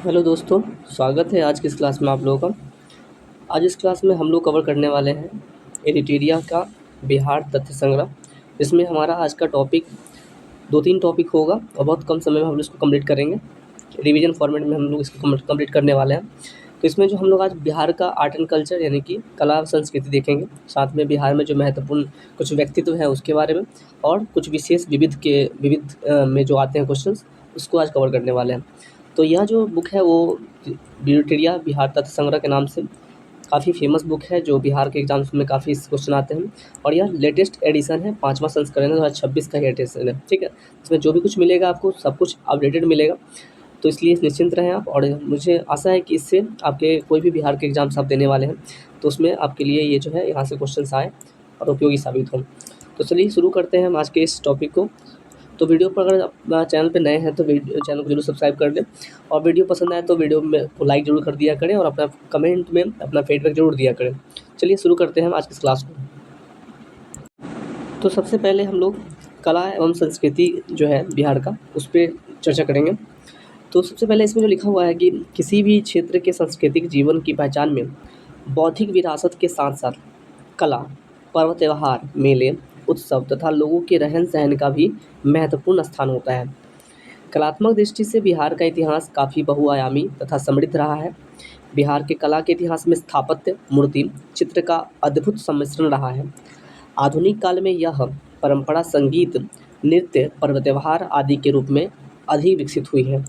Hello दोस्तों, स्वागत है आज की इस क्लास में आप लोगों का। आज इस क्लास में हम लोग कवर करने वाले हैं एरिटेरिया का बिहार तथ्य संग्रह। इसमें हमारा आज का टॉपिक 2-3 टॉपिक होगा और बहुत कम समय में हम लोग इसको कंप्लीट करेंगे। रिवीजन फॉर्मेट में हम लोग इसको कंप्लीट करने वाले हैं। तो इसमें जो हम लोग आज बिहार का आर्ट एंड कल्चर यानी कि कला और संस्कृति देखेंगे, साथ में बिहार में जो महत्वपूर्ण कुछ व्यक्तित्व हैं उसके बारे में, और कुछ विशेष विविध में जो आते हैं क्वेश्चंस, उसको आज कवर करने वाले हैं। तो यह जो बुक है वो एरिटेरिया बिहार तथ्य संग्रह के नाम से काफ़ी फेमस बुक है, जो बिहार के एग्जाम्स में काफ़ी क्वेश्चन आते हैं। और यह लेटेस्ट एडिशन है, 5वां संस्करण है, 2026 का ही एडिशन है। ठीक है, इसमें जो भी कुछ मिलेगा आपको सब कुछ अपडेटेड मिलेगा, तो इसलिए निश्चिंत रहें आप। और मुझे आशा है कि इससे आपके कोई भी बिहार के एग्जाम्स आप देने वाले हैं तो उसमें आपके लिए ये जो है यहाँ से क्वेश्चन आए और उपयोगी साबित हों। तो चलिए शुरू करते हैं हम आज के इस टॉपिक को। तो वीडियो पर अगर आप चैनल पे नए हैं तो चैनल को जरूर सब्सक्राइब कर दें, और वीडियो पसंद आए तो वीडियो में को लाइक जरूर कर दिया करें और अपना कमेंट में अपना फीडबैक जरूर दिया करें। चलिए शुरू करते हैं हम आज की इस क्लास को। तो सबसे पहले हम लोग कला एवं संस्कृति जो है बिहार का, उस पर चर्चा करेंगे। तो सबसे पहले इसमें जो लिखा हुआ है कि किसी भी क्षेत्र के सांस्कृतिक जीवन की पहचान में बौद्धिक विरासत के साथ साथ कला, पर्व त्योहार, मेले, उत्सव तथा लोगों के रहन सहन का भी महत्वपूर्ण स्थान होता है। कलात्मक दृष्टि से बिहार का इतिहास काफ़ी बहुआयामी तथा समृद्ध रहा है। बिहार के कला के इतिहास में स्थापत्य, मूर्ति, चित्र का अद्भुत सम्मिश्रण रहा है। आधुनिक काल में यह परंपरा संगीत, नृत्य, पर्व त्योहार आदि के रूप में अधिक विकसित हुई है।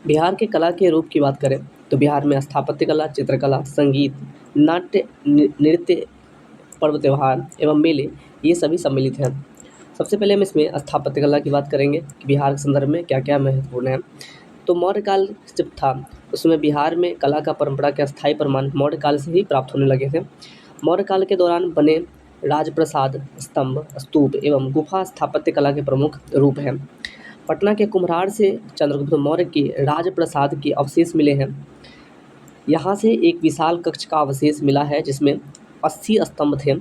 बिहार के कला के रूप की बात करें तो बिहार में स्थापत्य कला, चित्रकला, संगीत, नाट्य, नृत्य, पर्व त्योहार एवं मेले, ये सभी सम्मिलित हैं। सबसे पहले हम इसमें स्थापत्य कला की बात करेंगे कि बिहार के संदर्भ में क्या क्या महत्वपूर्ण है। तो मौर्य काल जब था उसमें बिहार में कला का परंपरा के अस्थायी प्रमाण मौर्य काल से ही प्राप्त होने लगे थे। मौर्य काल के दौरान बने राजप्रसाद, स्तंभ, स्तूप एवं गुफा स्थापत्य कला के प्रमुख रूप हैं। पटना के कुम्हरार से चंद्रगुप्त मौर्य के राजप्रसाद के अवशेष मिले हैं। यहाँ से एक विशाल कक्ष का अवशेष मिला है जिसमें 80 स्तंभ थे।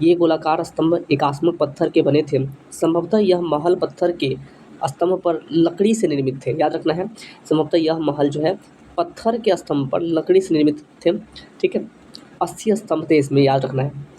ये गोलाकार स्तंभ एकात्मक पत्थर के बने थे। संभवतः यह महल पत्थर के स्तंभ पर लकड़ी से निर्मित थे। याद रखना है, संभवतः यह महल जो है पत्थर के स्तंभ पर लकड़ी से निर्मित थे। ठीक है, 80 स्तंभ थे इसमें, याद रखना है।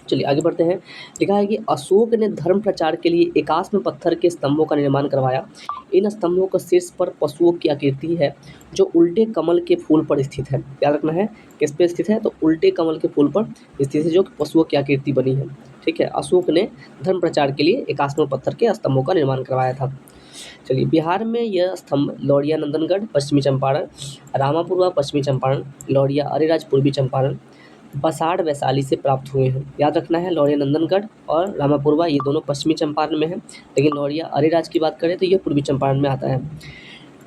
चलिए आगे बढ़ते हैं। लिखा है कि अशोक ने धर्म प्रचार के लिए एकास्म पत्थर के स्तंभों का निर्माण करवाया। इन स्तंभों का शीर्ष पर पशुओं की आकृति है जो उल्टे कमल के फूल पर स्थित है। याद रखना है किस पे स्थित है, तो उल्टे कमल के फूल पर स्थित है, जो पशुओं की आकृति बनी है। ठीक है, अशोक ने धर्म प्रचार के लिए एकास्म पत्थर के स्तंभों का निर्माण करवाया था। चलिए, बिहार में यह स्तंभ लौरिया नंदनगढ़ पश्चिमी चंपारण, रामापुरवा पश्चिमी चंपारण, लौरिया अरेराज पूर्वी चंपारण, बसाड़ वैशाली से प्राप्त हुए हैं। याद रखना है, लौरिया नंदनगढ़ और रामापुरवा ये दोनों पश्चिमी चंपारण में है, लेकिन लौरिया अरेराज की बात करें तो यह पूर्वी चंपारण में आता है।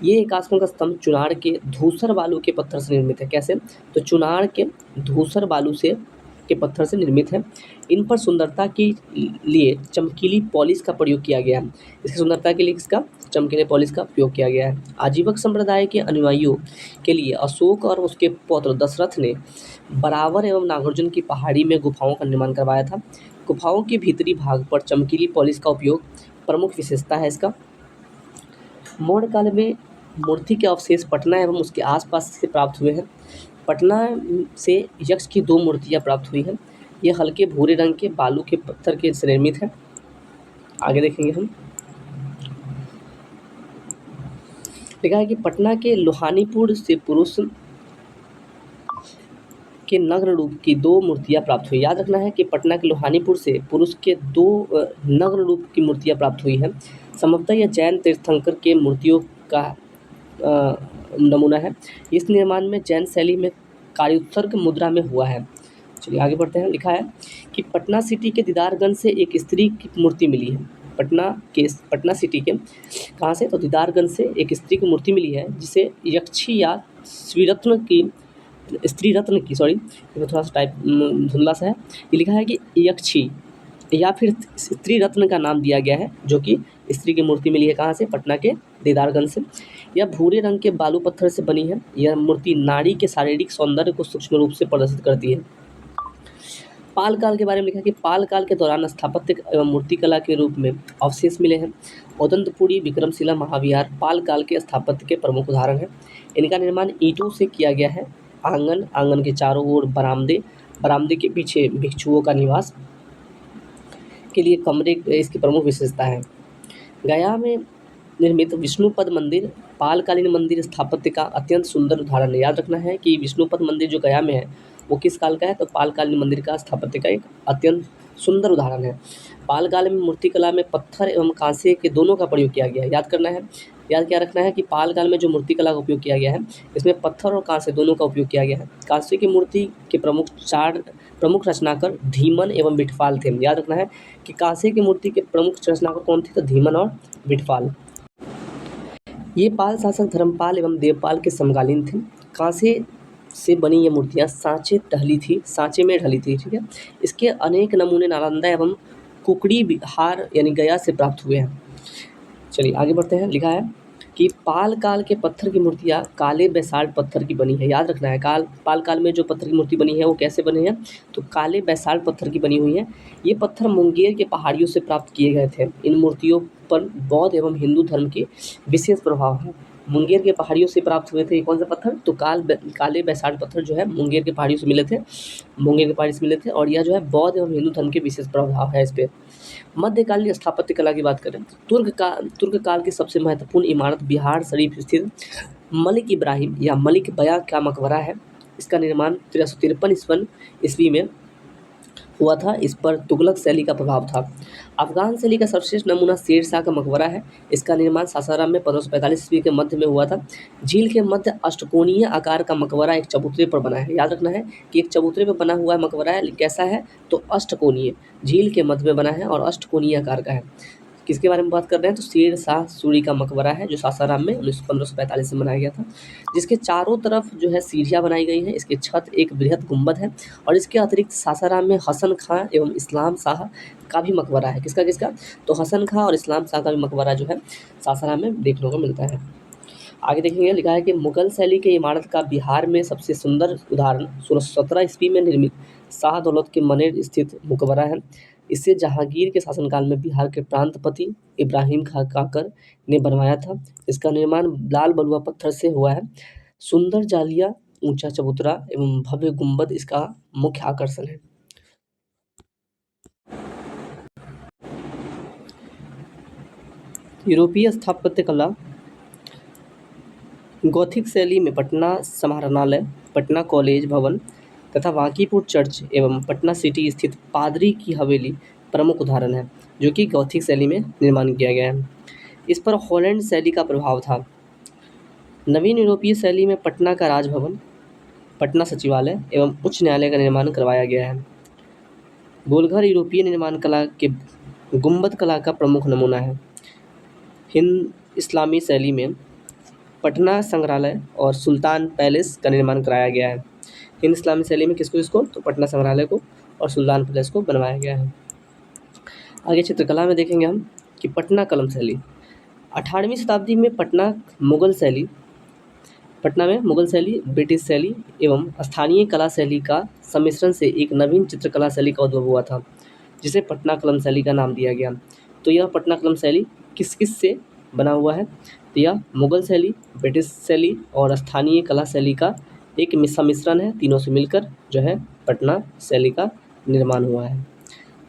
ये एकात्मक स्तंभ चुनार के धूसर बालू के पत्थर से निर्मित है। कैसे, तो चुनार के धूसर बालू से के पत्थर से निर्मित है। इन पर सुंदरता के लिए चमकीली पॉलिश का प्रयोग किया गया है। इसकी सुंदरता के लिए इसका चमकीले पॉलिश का उपयोग किया गया है। आजीवक संप्रदाय के अनुयायियों के लिए अशोक और उसके पौत्र दशरथ ने बरावर एवं नागार्जुन की पहाड़ी में गुफाओं का निर्माण करवाया था। गुफाओं के भीतरी भाग पर चमकीली पॉलिश का उपयोग प्रमुख विशेषता है इसका। मौर्य काल में मूर्ति के अवशेष पटना एवं उसके आसपास से प्राप्त हुए हैं। पटना से यक्ष की 2 मूर्तियां प्राप्त हुई हैं। ये हल्के भूरे रंग के बालू के पत्थर के से निर्मित है। आगे देखेंगे हम। लिखा है कि पटना के लोहानीपुर से पुरुष के नग्न रूप की 2 मूर्तियां प्राप्त हुई। याद रखना है कि पटना के लोहानीपुर से पुरुष के 2 नग्न रूप की मूर्तियां प्राप्त हुई हैं। संभवतः यह जैन तीर्थंकर के मूर्तियों का नमूना है। इस निर्माण में जैन शैली में कार्योत्सर्ग मुद्रा में हुआ है। चलिए आगे बढ़ते हैं। लिखा है कि पटना सिटी के दीदारगंज से एक स्त्री की मूर्ति मिली है। पटना सिटी के कहाँ से, तो दीदारगंज से एक स्त्री की मूर्ति मिली है जिसे यक्षी या स्त्री रत्न की थोड़ा सा टाइप धुंधला सा है। ये लिखा है कि यक्षी या फिर स्त्री रत्न का नाम दिया गया है, जो कि स्त्री की मूर्ति मिली है कहाँ से, पटना के दीदारगंज से। यह भूरे रंग के बालू पत्थर से बनी है। यह मूर्ति नारी के शारीरिक सौंदर्य को सूक्ष्म रूप से प्रदर्शित करती है। पाल काल के बारे में लिखा कि पाल काल के दौरान स्थापत्य एवं मूर्तिकला के रूप में अवशेष मिले हैं। औदंतपुरी, विक्रमशिला, महाविहार पाल काल के स्थापत्य के प्रमुख उदाहरण हैं। इनका निर्माण ईंटों से किया गया है। आंगन, आंगन के चारों ओर बरामदे, बरामदे के पीछे भिक्षुओं का निवास के लिए कमरे इसकी प्रमुख विशेषता है। गया में निर्मित विष्णुपद मंदिर पालकालीन मंदिर स्थापत्य का अत्यंत सुंदर उदाहरण है। याद रखना है कि विष्णुपद मंदिर जो गया में है वो किस काल का है, तो पालकालीन मंदिर का स्थापत्य का एक अत्यंत सुंदर उदाहरण है। पाल काल में मूर्तिकला में पत्थर एवं कांसे के दोनों का प्रयोग किया गया है। याद करना है, याद क्या रखना है कि पाल काल में जो मूर्तिकला का उपयोग किया गया है इसमें पत्थर और कांसे दोनों का उपयोग किया गया है। कांसे की मूर्ति के प्रमुख रचनाकार धीमन एवं बिठफाल थे। याद रखना है कि कांसे की मूर्ति के प्रमुख रचनाकार कौन थे, तो धीमन और बिठफाल। ये पाल शासक धर्मपाल एवं देवपाल के समकालीन थे। कांसे से बनी ये मूर्तियाँ सांचे में ढली थी, ठीक है। इसके अनेक नमूने नालंदा एवं कुकड़ी बिहार यानी गया से प्राप्त हुए हैं। चलिए आगे बढ़ते हैं। लिखा है कि पाल काल के पत्थर की मूर्तियाँ काले बेसाल्ट पत्थर की बनी है। याद रखना है, पाल काल में जो पत्थर की मूर्ति बनी है वो कैसे बनी है, तो काले बेसाल्ट पत्थर की बनी हुई है। ये पत्थर मुंगेर के पहाड़ियों से प्राप्त किए गए थे। इन मूर्तियों पर बौद्ध एवं हिंदू धर्म के विशेष प्रभाव है। मुंगेर के पहाड़ियों से प्राप्त हुए थे। ये कौन सा पत्थर, तो काले बेसाल्ट पत्थर जो है मुंगेर के पहाड़ियों से मिले थे, मुंगेर के पहाड़ी से मिले थे। और यह जो है बौद्ध एवं हिंदू धर्म के विशेष प्रभाव है इस पर। मध्यकालीन स्थापत्य कला की बात करें, तुर्क काल की सबसे महत्वपूर्ण इमारत बिहार शरीफ स्थित मलिक इब्राहिम या मलिक बया का मकबरा है। इसका निर्माण 1353 ईस्वी में हुआ था। इस पर तुगलक शैली का प्रभाव था। अफगान शैली का सर्वश्रेष्ठ नमूना शेर शाह का मकबरा है। इसका निर्माण सासाराम में 1545 ईस्वी के मध्य में हुआ था। झील के मध्य अष्टकोणीय आकार का मकबरा एक चबूतरे पर बना है। याद रखना है कि एक चबूतरे पर बना हुआ मकबरा है, कैसा है, तो अष्टकोणीय, झील के मध्य में बना है और अष्टकोणीय आकार का है। किसके बारे में बात कर रहे हैं, तो शेर शाह सूरी का मकबरा है जो सासाराम में 1545 में बनाया गया था, जिसके चारों तरफ जो है सीढ़ियाँ बनाई गई हैं। इसकी छत एक बृहद गुंबद है और इसके अतिरिक्त सासाराम में हसन खां एवं इस्लाम शाह का भी मकबरा है। किसका, तो हसन खां और इस्लाम शाह का भी मकबरा जो है सासाराम में देखने को मिलता है। आगे देखेंगे, लिखा है कि मुगल शैली के इमारत का बिहार में सबसे सुंदर उदाहरण 1617 ईस्वी में निर्मित शाह दौलत के मनेर स्थित मकबरा है। इसे जहांगीर के शासनकाल में बिहार के प्रांतपति इब्राहिम खां काकर ने बनवाया था। इसका निर्माण लाल बलुआ पत्थर से हुआ है। सुंदर जालिया, ऊंचा चबूतरा एवं भव्य गुंबद इसका मुख्य आकर्षण है। यूरोपीय स्थापत्य कला गॉथिक शैली में पटना समाहरणालय, पटना कॉलेज भवन तथा बांकीपुर चर्च एवं पटना सिटी स्थित पादरी की हवेली प्रमुख उदाहरण है, जो कि गॉथिक शैली में निर्माण किया गया है। इस पर हॉलैंड शैली का प्रभाव था। नवीन यूरोपीय शैली में पटना का राजभवन, पटना सचिवालय एवं उच्च न्यायालय का निर्माण करवाया गया है। गोलघर यूरोपीय निर्माण कला के गुंबद कला का प्रमुख नमूना है। हिंद इस्लामी शैली में पटना संग्रहालय और सुल्तान पैलेस का निर्माण कराया गया है। हिंद इस्लामी शैली में किसको, तो पटना संग्रहालय को और सुल्तान पैलेस को बनवाया गया है। आगे चित्रकला में देखेंगे हम कि पटना कलम शैली 18वीं शताब्दी में पटना में मुगल शैली, ब्रिटिश शैली एवं स्थानीय कला शैली का सम्मिश्रण से एक नवीन चित्रकला शैली का उद्भव हुआ था, जिसे पटना कलम शैली का नाम दिया गया। तो यह पटना कलम शैली किस से बना हुआ है, तो यह मुगल शैली, ब्रिटिश शैली और स्थानीय कला शैली का एक सम्मिश्रण है। तीनों से मिलकर जो है पटना शैली का निर्माण हुआ है।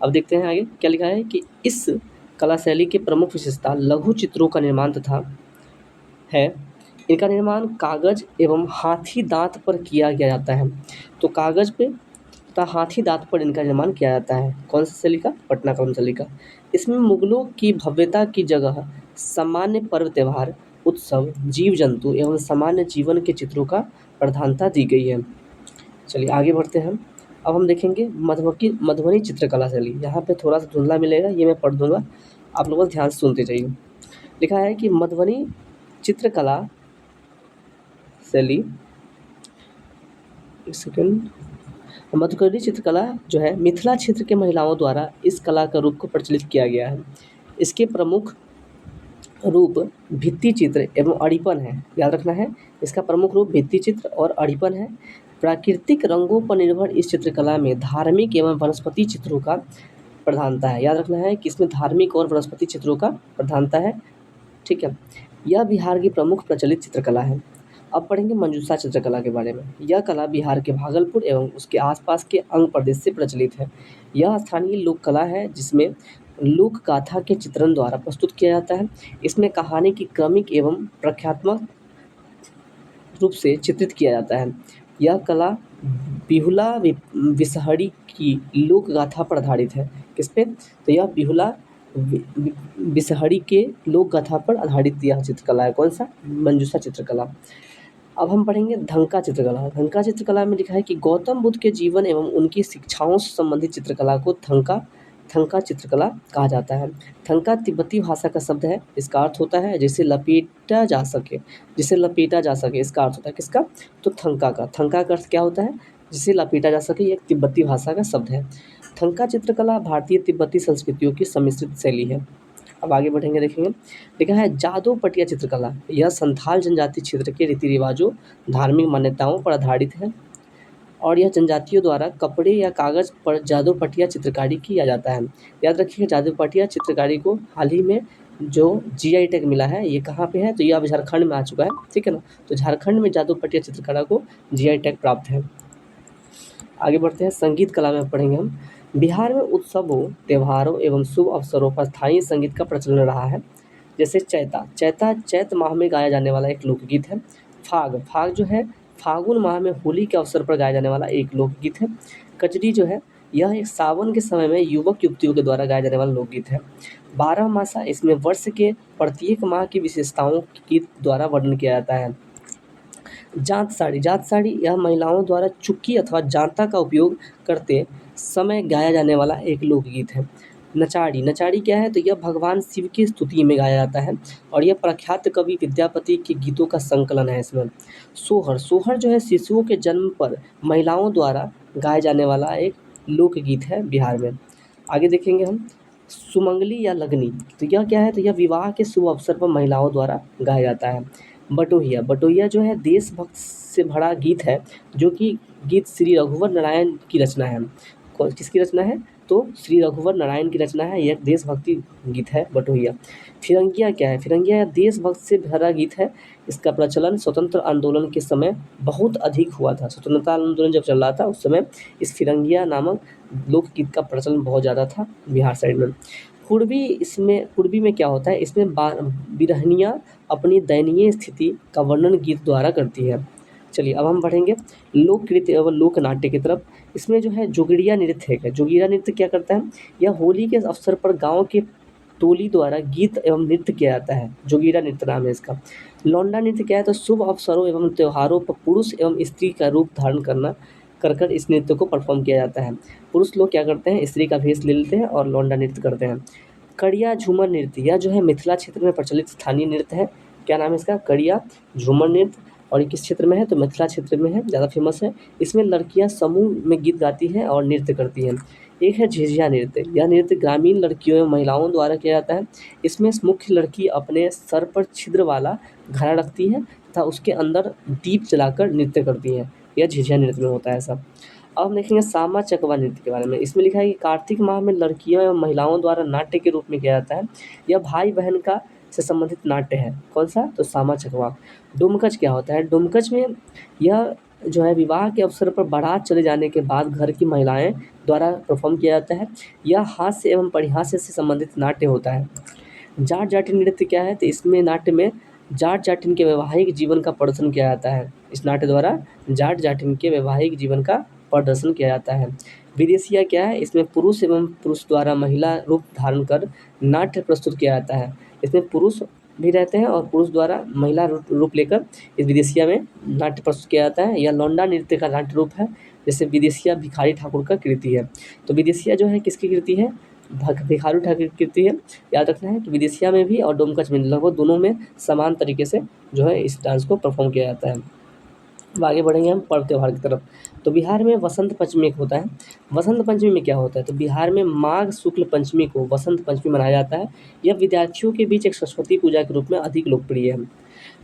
अब देखते हैं आगे क्या लिखा है कि इस कला शैली की प्रमुख विशेषता लघु चित्रों का निर्माण है। इनका निर्माण कागज एवं हाथी दांत पर किया गया जाता है। तो कागज पे तथा हाथी दांत पर इनका निर्माण किया जाता है। कौन सा शैली का, पटना कलम शैली का। इसमें मुगलों की भव्यता की जगह सामान्य पर्व त्योहार, उत्सव, जीव जंतु एवं सामान्य जीवन के चित्रों का प्रधानता दी गई है। चलिए आगे बढ़ते हैं। अब हम देखेंगे मधुबनी चित्रकला शैली। यहाँ पे थोड़ा सा धुंधला मिलेगा, ये मैं पढ़ दूंगा, आप लोग ध्यान से सुनते जाइए। लिखा है कि मधुबनी चित्रकला शैली, एक सेकेंड, मधुकरी चित्रकला जो है मिथिला क्षेत्र के महिलाओं द्वारा इस कला का रूप को प्रचलित किया गया है। इसके प्रमुख रूप भित्ति चित्र एवं अड़िपन है। याद रखना है, इसका प्रमुख रूप भित्ति चित्र और अड़िपन है। प्राकृतिक रंगों पर निर्भर इस चित्रकला में धार्मिक एवं वनस्पति चित्रों का प्रधानता है। याद रखना है कि इसमें धार्मिक और वनस्पति चित्रों का प्रधानता है। ठीक है, यह बिहार की प्रमुख प्रचलित चित्रकला है। अब पढ़ेंगे मंजूषा चित्रकला के बारे में। यह कला बिहार के भागलपुर एवं उसके आसपास के अंग प्रदेश से प्रचलित है। यह स्थानीय लोक कला है जिसमें लोक गाथा के चित्रण द्वारा प्रस्तुत किया जाता है। इसमें कहानी की क्रमिक एवं प्रख्यात्मक रूप से चित्रित किया जाता है। यह कला बिहुला विषहरी की लोक गाथा पर आधारित है। किस पे? तो यह बिहुला विषहरी के लोक गाथा पर आधारित यह चित्रकला है। कौन सा? मंजूषा चित्रकला। अब हम पढ़ेंगे धंका चित्रकला। धंका चित्रकला में लिखा है कि गौतम बुद्ध के जीवन एवं उनकी शिक्षाओं से संबंधित चित्रकला को धंका चित्रकला कहा जाता है। धंका तिब्बती भाषा का शब्द है। इसका अर्थ होता है जिसे लपेटा जा सके, इसका अर्थ होता है किसका? तो धंका का। धंका का अर्थ क्या होता है? जिसे लपेटा जा सके। ये एक तिब्बती भाषा का शब्द है। धंका चित्रकला भारतीय तिब्बती संस्कृतियों की सम्मिश्रित शैली है। अब आगे बढ़ेंगे, देखेंगे लिखा है जादू पटिया चित्रकला। यह संथाल जनजाति क्षेत्र के रीति रिवाजों, धार्मिक मान्यताओं पर आधारित है और यह जनजातियों द्वारा कपड़े या कागज़ पर जादू पटिया चित्रकारी किया जाता है। याद रखिए जादू पटिया चित्रकारी को हाल ही में जो जीआई टैग मिला है, ये कहाँ पे है? तो ये अब झारखंड में आ चुका है। ठीक है ना, तो झारखंड में जादू पटिया चित्रकला को जीआई टैग प्राप्त है। आगे बढ़ते हैं, संगीत कला में पढ़ेंगे हम। बिहार में उत्सवों, त्योहारों एवं शुभ अवसरों पर स्थानीय संगीत का प्रचलन रहा है। जैसे चैत माह में गाया जाने वाला एक लोकगीत है। फाग जो है फागुन माह में होली के अवसर पर गाया जाने वाला एक लोकगीत है। कजरी जो है यह एक सावन के समय में युवक युवतियों के द्वारा गाया जाने वाला लोकगीत है। 12 मासा इसमें वर्ष के प्रत्येक माह की विशेषताओं के गीत द्वारा वर्णन किया जाता है। जात साड़ी यह महिलाओं द्वारा चुक्की अथवा जांता का उपयोग करते समय गाया जाने वाला एक लोकगीत है। नचाड़ी क्या है? तो यह भगवान शिव की स्तुति में गाया जाता है और यह प्रख्यात कवि विद्यापति के गीतों का संकलन है इसमें। सोहर जो है शिशुओं के जन्म पर महिलाओं द्वारा गाया जाने वाला एक लोकगीत है बिहार में। आगे देखेंगे हम सुमंगली या लगनी। तो यह क्या है? तो यह विवाह के शुभ अवसर पर महिलाओं द्वारा गाया जाता है। बटोहिया जो है देशभक्त से भरा गीत है, जो कि गीत श्री रघुवर नारायण की रचना है। किसकी रचना है? तो श्री रघुवर नारायण की रचना है। यह देशभक्ति गीत है बटोहिया। फिरंगिया क्या है? फिरंगिया देशभक्त से भरा गीत है। इसका प्रचलन स्वतंत्र आंदोलन के समय बहुत अधिक हुआ था। स्वतंत्रता आंदोलन जब चल रहा था उस समय इस फिरंगिया नामक लोकगीत का प्रचलन बहुत ज़्यादा था बिहार साइड में। पूर्वी में क्या होता है? इसमें बिरहनियाँ अपनी दयनीय स्थिति का वर्णन गीत द्वारा करती है। चलिए अब हम बढ़ेंगे लोक नृत्य एवं लोक नाट्य की तरफ। इसमें जो है जोगिड़िया नृत्य है। जोगिड़ा नृत्य क्या करता है? यह होली के अवसर पर गाँव के टोली द्वारा गीत एवं नृत्य किया जाता है। जोगिड़ा नृत्य नाम है इसका। लौंडा नृत्य क्या है? तो शुभ अवसरों एवं त्योहारों पर पुरुष एवं स्त्री का रूप धारण कर इस नृत्य को परफॉर्म किया जाता है। पुरुष लोग क्या करते हैं? स्त्री का भेष ले लेते हैं और लौंडा नृत्य करते हैं। कड़िया झूमर नृत्य यह जो है मिथिला क्षेत्र में प्रचलित स्थानीय नृत्य है। क्या नाम है इसका? कड़िया झूमर नृत्य। और ये किस क्षेत्र में है? तो मिथिला क्षेत्र में है, ज़्यादा फेमस है। इसमें लड़कियां समूह में गीत गाती हैं और नृत्य करती हैं। एक है झिझिया नृत्य। यह नृत्य ग्रामीण लड़कियों एवं महिलाओं द्वारा किया जाता है। इसमें मुख्य लड़की अपने सर पर छिद्र वाला घड़ा रखती है तथा उसके अंदर दीप जलाकर नृत्य करती हैं। यह झिझिया नृत्य में होता है ऐसा। अब हम देखेंगे सामा चकवा नृत्य के बारे में। इसमें लिखा है कि कार्तिक माह में लड़कियों एवं महिलाओं द्वारा नाट्य के रूप में किया जाता है। यह भाई बहन का से संबंधित नाट्य है। कौन सा? तो सामा चकवा। डोमकच क्या होता है? डोमकच में यह जो है विवाह के अवसर पर बारात चले जाने के बाद घर की महिलाएं द्वारा परफॉर्म किया जाता है। यह हास्य एवं परिहास्य से संबंधित नाट्य होता है। जाट जाटिन नृत्य क्या है? तो इसमें नाट्य में जाट जाटिन के वैवाहिक जीवन का प्रदर्शन किया जाता है। इस नाट्य द्वारा जाट जाटिन के वैवाहिक जीवन का प्रदर्शन किया जाता है। विदेशिया क्या है? इसमें पुरुष एवं पुरुष द्वारा महिला रूप धारण कर नाट्य प्रस्तुत किया जाता है। इसमें पुरुष भी रहते हैं और पुरुष द्वारा महिला रूप लेकर इस विदेशिया में नाट्य प्रस्तुत किया जाता है। यह लौंडा नृत्य का नाट्य रूप है। जैसे विदेशिया भिखारी ठाकुर का कृति है। तो विदेशिया जो है किसकी कृति है? भिखारी ठाकुर की कृति है। याद रखना है कि विदेशिया में भी और डोमकच में लगभग दोनों में समान तरीके से जो है इस डांस को परफॉर्म किया जाता है। अब आगे बढ़ेंगे हम पर्व त्योहार की तरफ। तो बिहार में वसंत पंचमी एक होता है। वसंत पंचमी में क्या होता है? तो बिहार में माघ शुक्ल पंचमी को वसंत पंचमी मनाया जाता है। यह विद्यार्थियों के बीच एक सरस्वती पूजा के रूप में अधिक लोकप्रिय है।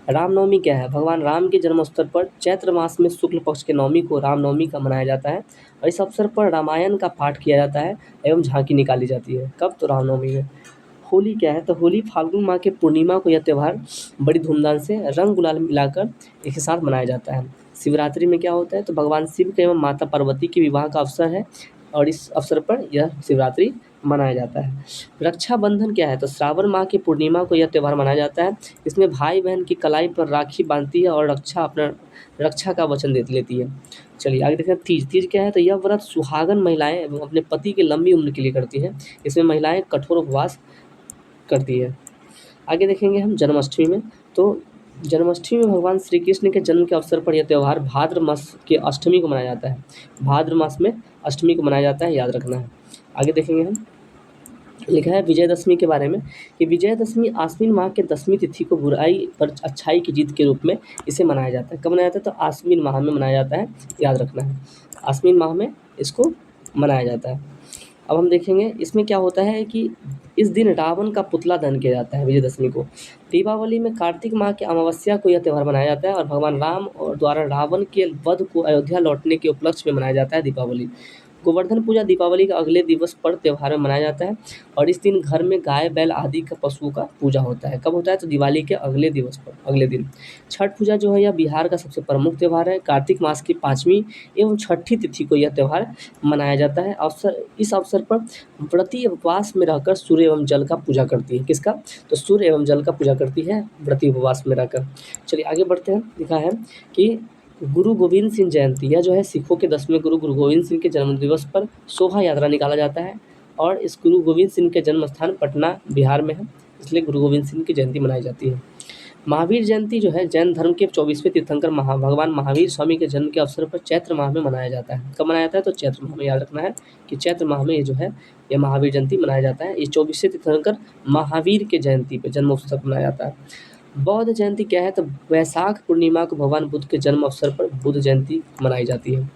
रामनवमी क्या है? भगवान राम के जन्म अवसर पर चैत्र मास में शुक्ल पक्ष के नवमी को रामनवमी का मनाया जाता है और इस अवसर पर रामायण का पाठ किया जाता है एवं झांकी निकाली जाती है। कब? तो रामनवमी में। होली क्या है? तो होली फाल्गुन माह के पूर्णिमा को यह त्यौहार बड़ी धूमधाम से रंग गुलाल मिलाकर एक साथ मनाया जाता है। शिवरात्रि में क्या होता है? तो भगवान शिव के एवं माता पार्वती के विवाह का अवसर है और इस अवसर पर यह शिवरात्रि मनाया जाता है। रक्षाबंधन क्या है? तो श्रावण माह की पूर्णिमा को यह त्यौहार मनाया जाता है। इसमें भाई बहन की कलाई पर राखी बांधती है और रक्षा का वचन दे लेती है। चलिए आगे देखते हैं तीज। तीज क्या है? तो यह व्रत सुहागन महिलाएं एवं अपने पति की लंबी उम्र के लिए करती हैं। इसमें महिलाएं कठोर उपवास करती है। आगे देखेंगे हम जन्माष्टमी में। तो जन्माष्टमी में भगवान श्री कृष्ण के जन्म के अवसर पर यह त्यौहार भाद्र मास के अष्टमी को मनाया जाता है। भाद्र मास में अष्टमी को मनाया जाता है, याद रखना है। आगे देखेंगे हम, लिखा है विजयदशमी के बारे में कि विजयदशमी आश्विन माह के 10वीं तिथि को बुराई पर अच्छाई की जीत के रूप में इसे मनाया जाता है। कब मनाया जाता है? तो आश्विन माह में मनाया जाता है, याद रखना है। आश्विन माह में इसको मनाया जाता है। अब हम देखेंगे इसमें क्या होता है कि इस दिन रावण का पुतला दहन किया जाता है विजयदशमी को। दीपावली में कार्तिक माह की अमावस्या को यह त्यौहार मनाया जाता है और भगवान राम और द्वारा रावण के वध को अयोध्या लौटने के उपलक्ष्य में मनाया जाता है दीपावली। गोवर्धन पूजा दीपावली का अगले दिवस पर त्यौहार में मनाया जाता है और इस दिन घर में गाय बैल आदि का पशुओं का पूजा होता है। कब होता है? तो दिवाली के अगले दिवस पर, अगले दिन। छठ पूजा जो है यह बिहार का सबसे प्रमुख त्यौहार है। कार्तिक मास की 5वीं एवं 6ठी तिथि को यह त्यौहार मनाया जाता है। इस अवसर पर व्रती उपवास में रहकर सूर्य एवं जल का पूजा करती है। किसका? तो सूर्य एवं जल का पूजा करती है व्रती उपवास में रहकर। चलिए आगे बढ़ते हैं। लिखा है कि गुरु गोविंद सिंह जयंती, यह जो है सिखों के 10वें गुरु गोविंद सिंह के जन्म दिवस पर शोभा यात्रा निकाला जाता है और इस गुरु गोविंद सिंह के जन्म स्थान पटना बिहार में है, इसलिए गुरु गोविंद सिंह की जयंती मनाई जाती है। महावीर जयंती जो है जैन धर्म के 24वें तीर्थंकर भगवान महावीर स्वामी के जन्म के अवसर पर चैत्र माह में मनाया जाता है। कब मनाया जाता है? तो चैत्र माह में, याद रखना है कि चैत्र माह में ये जो है ये महावीर जयंती मनाया जाता है। ये 24वें तीर्थंकर महावीर के जयंती पर जन्म अवसर पर मनाया जाता है। बौद्ध जयंती क्या है? तो वैशाख पूर्णिमा को भगवान बुद्ध के जन्म अवसर पर बुद्ध जयंती मनाई जाती है।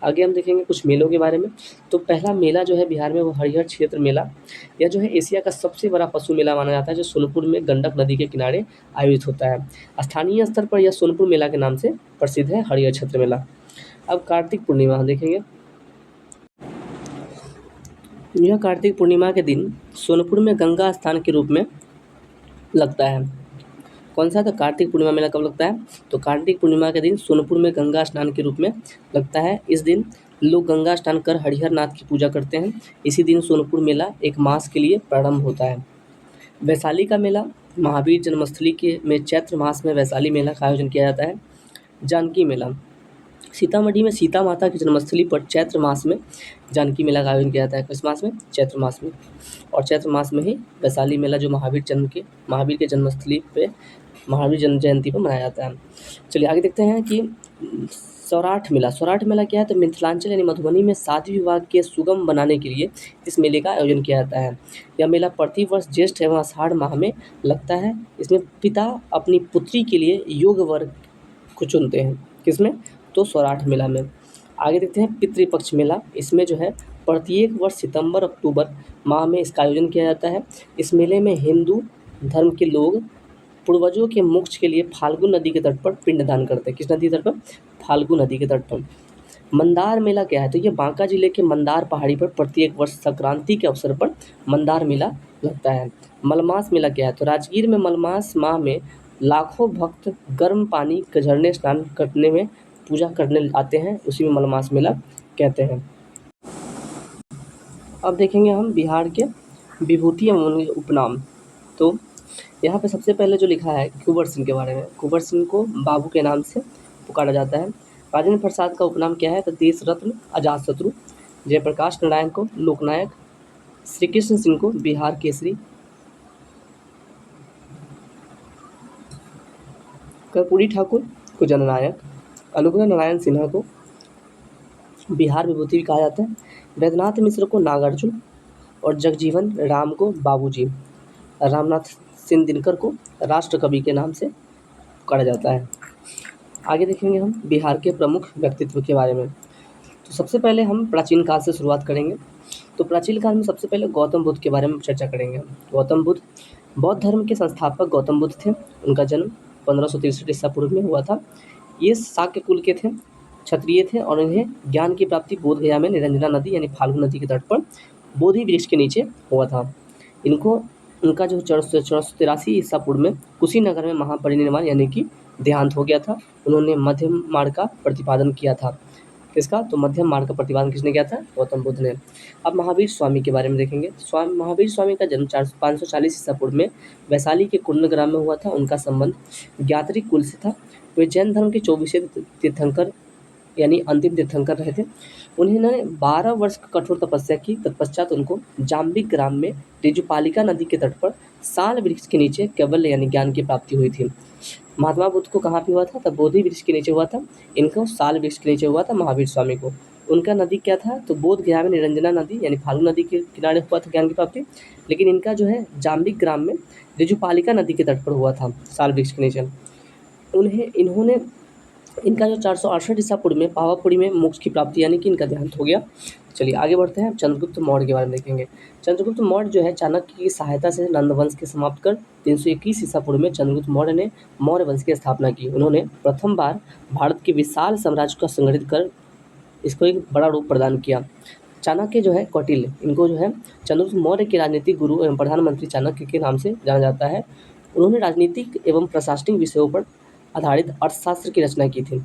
आगे हम देखेंगे कुछ मेलों के बारे में। तो पहला मेला जो है बिहार में वो हरिहर क्षेत्र मेला, यह जो है एशिया का सबसे बड़ा पशु मेला माना जाता है जो सोनपुर में गंडक नदी के किनारे आयोजित होता है। स्थानीय स्तर पर यह सोनपुर मेला के नाम से प्रसिद्ध है, हरिहर क्षेत्र मेला। अब कार्तिक पूर्णिमा हम देखेंगे। यह कार्तिक पूर्णिमा के दिन सोनपुर में गंगा स्नान के रूप में लगता है। कौन सा? तो कार्तिक पूर्णिमा मेला कब लगता है? तो कार्तिक पूर्णिमा के दिन सोनपुर में गंगा स्नान के रूप में लगता है। इस दिन लोग गंगा स्नान कर हरिहर नाथ की पूजा करते हैं। इसी दिन सोनपुर मेला एक मास के लिए प्रारंभ होता है। वैशाली का मेला महावीर जन्मस्थली के में चैत्र मास में वैशाली मेला का आयोजन किया जाता है। जानकी मेला सीतामढ़ी में सीता माता की जन्मस्थली पर चैत्र मास में जानकी मेला का आयोजन किया जाता है। किस मास में? चैत्र मास में। और चैत्र मास में ही वैशाली मेला जो महावीर के जन्मस्थली पे महावीर जन्म जयंती पर मनाया जाता है। चलिए आगे देखते हैं कि सौराठ मेला। सौराठ मेला क्या है? तो मिथिलांचल यानी मधुबनी में शादी विवाह के सुगम बनाने के लिए इस मेले का आयोजन किया जाता है। यह मेला प्रति वर्ष ज्येष्ठ एवं आषाढ़ माह में लगता है। इसमें पिता अपनी पुत्री के लिए योग वर को चुनते हैं। किसमें? तो सौराठ मेला में। आगे देखते हैं पितृपक्ष मेला। इसमें जो है प्रत्येक वर्ष सितंबर अक्टूबर माह में इसका आयोजन किया जाता है। इस मेले में हिंदू धर्म के लोग पूर्वजों के मोक्ष के लिए फाल्गु नदी के तट पर पिंडदान करते हैं। किस नदी के तट पर? फाल्गु नदी के तट पर। मंदार मेला क्या है? तो ये बांका जिले के मंदार पहाड़ी पर प्रत्येक वर्ष संक्रांति के अवसर पर मंदार मेला लगता है। मलमास मेला क्या है? तो राजगीर में मलमास माह में लाखों भक्त गर्म पानी के झरने स्नान करने में पूजा करने आते हैं, उसी में मलमास मेला कहते हैं। अब देखेंगे हम बिहार के विभूति एवं उनके उपनाम। तो यहाँ पे सबसे पहले जो लिखा है कुंवर सिंह के बारे में। कुंवर सिंह को बाबू के नाम से पुकारा जाता है। राजेंद्र प्रसाद का उपनाम क्या है? तो देश रत्न, अजातशत्रु। जयप्रकाश नारायण को लोकनायक, श्री कृष्ण सिंह को बिहार केसरी, कर्पूरी ठाकुर को जननायक, अनुग्रह नारायण सिन्हा को बिहार विभूति कहा जाता है, वैद्यनाथ मिश्र को नागार्जुन और जगजीवन राम को बाबूजी, रामनाथ सिंह दिनकर को राष्ट्र कवि के नाम से पुकारा जाता है। आगे देखेंगे हम बिहार के प्रमुख व्यक्तित्व के बारे में। तो सबसे पहले हम प्राचीन काल से शुरुआत करेंगे। तो प्राचीन काल में सबसे पहले गौतम बुद्ध के बारे में चर्चा करेंगे। गौतम बुद्ध बौद्ध धर्म के संस्थापक गौतम बुद्ध थे। उनका जन्म 1563 ईसा पूर्व में हुआ था। ये शाक्य कुल के थे, क्षत्रिय थे और इन्हें ज्ञान की प्राप्ति बोधगया में निरंजना नदी यानी फाल्गु नदी के तट पर बोधि वृक्ष के नीचे हुआ था। इनको उनका जो 1483 ईसा पूर्व में कुशीनगर में महापरिनिर्वाण यानी कि देहांत हो गया था। उन्होंने मध्यम मार्ग का प्रतिपादन किया था। किसका? तो मध्यम मार्ग का प्रतिपादन किसने किया था? गौतम बुद्ध ने। अब महावीर स्वामी के बारे में देखेंगे। महावीर स्वामी का जन्म 540 ईसा पूर्व में वैशाली के कुंडग्राम में हुआ था। उनका संबंध ज्ञात्रिक कुल से था। वे जैन धर्म के 24वें तीर्थंकर यानी अंतिम तीर्थंकर रहे थे। उन्होंने 12 वर्ष कठोर तपस्या की। तत्पश्चात उनको जाम्बिक ग्राम में तेजुपालिका नदी के तट पर साल वृक्ष के नीचे कैवल्य यानी ज्ञान की प्राप्ति हुई थी। महात्मा बुद्ध को कहाँ पे हुआ था? तब बोधि वृक्ष के नीचे हुआ था। इनको साल वृक्ष के नीचे हुआ था महावीर स्वामी को। उनका नदी क्या था? तो बोधगया में निरंजना नदी यानी फाल्गु नदी के किनारे हुआ था ज्ञान की प्राप्ति। लेकिन इनका जो है जाम्बिक ग्राम में तेजुपालिका नदी के तट पर हुआ था साल वृक्ष के नीचे। इनका जो 468 ईसा पूर्व में पावापुरी में मोक्ष की प्राप्ति यानी कि इनका देहांत हो गया। चलिए आगे बढ़ते हैं। चंद्रगुप्त मौर्य के बारे में देखेंगे। चंद्रगुप्त मौर्य जो है चाणक्य की सहायता से नंद वंश के समाप्त कर 321 ईसा पूर्व में चंद्रगुप्त मौर्य ने मौर्य वंश की स्थापना की। उन्होंने प्रथम बार भारत के विशाल साम्राज्य को संगठित कर इसको एक बड़ा रूप प्रदान किया। चाणक्य जो है कौटिल्य, इनको जो है चंद्रगुप्त मौर्य के राजनीतिक गुरु एवं प्रधानमंत्री चाणक्य के नाम से जाना जाता है। उन्होंने राजनीतिक एवं प्रशासनिक विषयों पर आधारित अर्थशास्त्र की रचना की थी।